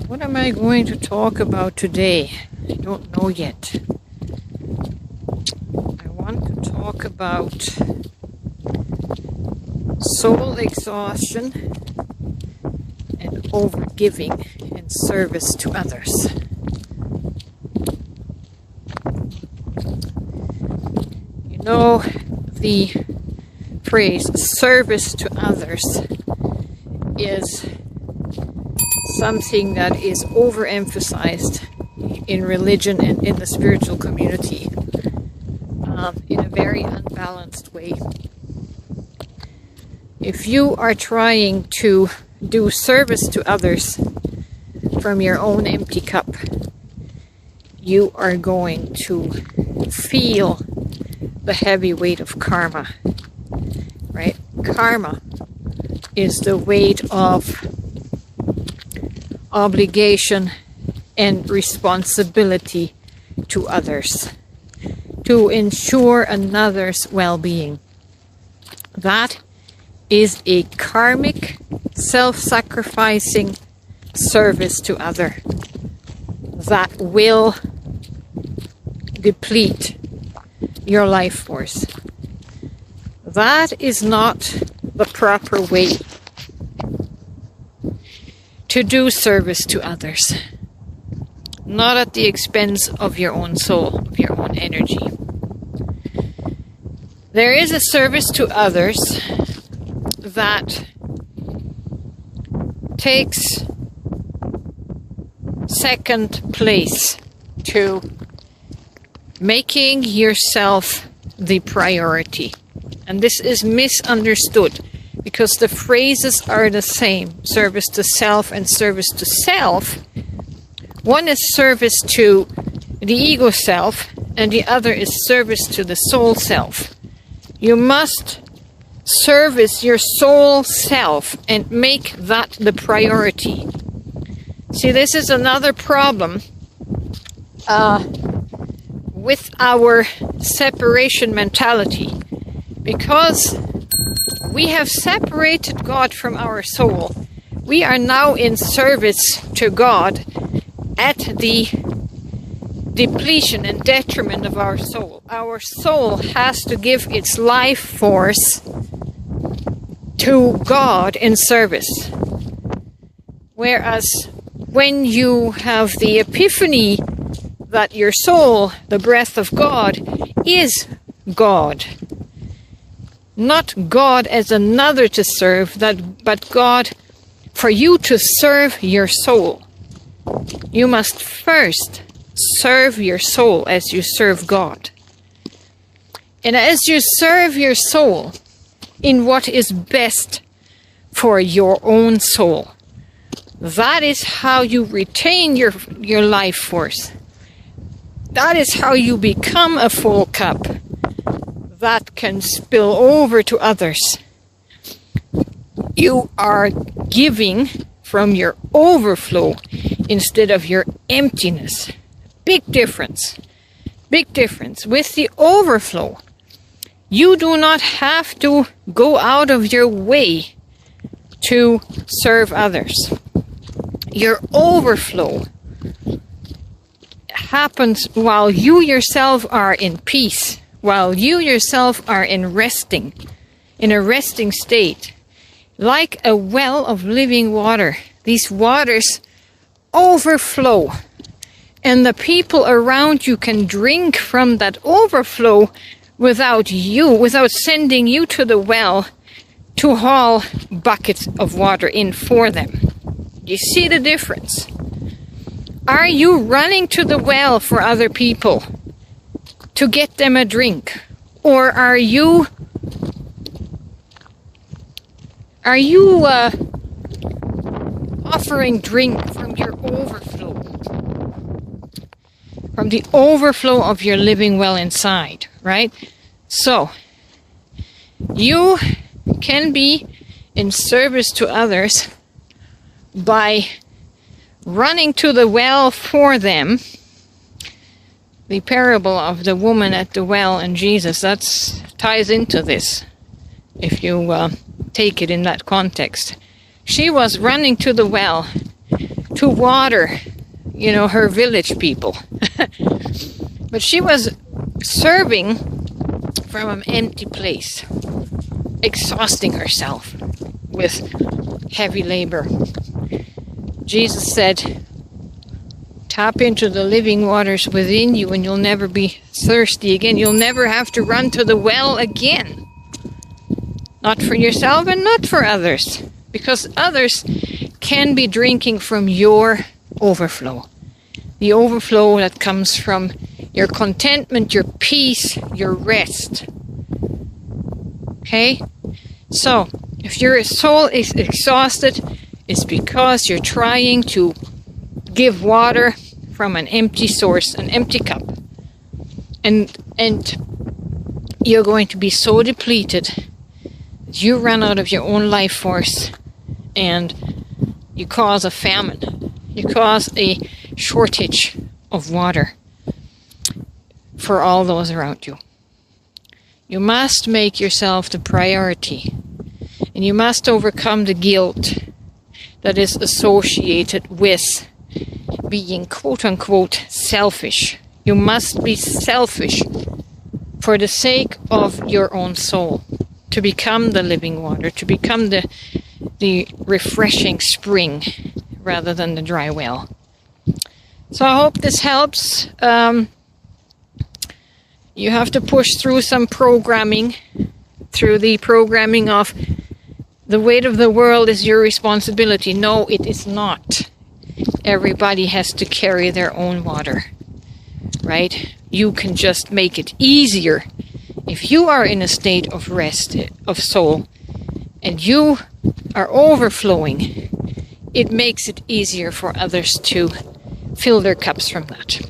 What am I going to talk about today? I don't know yet. I want to talk about soul exhaustion and overgiving in service to others. You know, the phrase service to others is something that is overemphasized in religion and in the spiritual community in a very unbalanced way. If you are trying to do service to others from your own empty cup, you are going to feel the heavy weight of karma, right? Karma is the weight of obligation and responsibility to others, to ensure another's well-being. That is a karmic, self-sacrificing service to other that will deplete your life force. That is not the proper way to do service to others. Not at the expense of your own soul, of your own energy. There is a service to others that takes second place to making yourself the priority. And this is misunderstood because the phrases are the same. Service to self and service to self. One is service to the ego self and the other is service to the soul self. You must service your soul self and make that the priority. See, this is another problem with our separation mentality, because we have separated God from our soul. We are now in service to God at the depletion and detriment of our soul. Our soul has to give its life force to God in service. Whereas when you have the epiphany that your soul, the breath of God, is God. Not God as another to serve, but God for you to serve your soul. You must first serve your soul as you serve God. And as you serve your soul in what is best for your own soul, that is how you retain your life force. That is how you become a full cup that can spill over to others. You are giving from your overflow instead of your emptiness. Big difference. Big difference. With the overflow, you do not have to go out of your way to serve others. Your overflow happens while you yourself are in peace, while you yourself are in a resting state, like a well of living water. These waters overflow, and the people around you can drink from that overflow without sending you to the well to haul buckets of water in for them. You see the difference? Are you running to the well for other people to get them a drink? Or are you offering drink from your overflow? From the overflow of your living well inside, right? So, you can be in service to others by running to the well for them. The parable of the woman at the well and Jesus, that ties into this, if you take it in that context. She was running to the well to water, you know, her village people. But she was serving from an empty place, exhausting herself with heavy labor. Jesus said, tap into the living waters within you and you'll never be thirsty again. You'll never have to run to the well again. Not for yourself and not for others. Because others can be drinking from your overflow. The overflow that comes from your contentment, your peace, your rest. Okay? So, if your soul is exhausted, it's because you're trying to give water from an empty source, an empty cup. And you're going to be so depleted that you run out of your own life force and you cause a famine. You cause a shortage of water for all those around you. You must make yourself the priority. And you must overcome the guilt that is associated with being quote-unquote selfish. You must be selfish for the sake of your own soul, to become the living water, to become the refreshing spring rather than the dry well. So I hope this helps. You have to push through some programming, through the programming of the weight of the world is your responsibility. No, it is not. Everybody has to carry their own water, right? You can just make it easier. If you are in a state of rest of soul and you are overflowing, it makes it easier for others to fill their cups from that.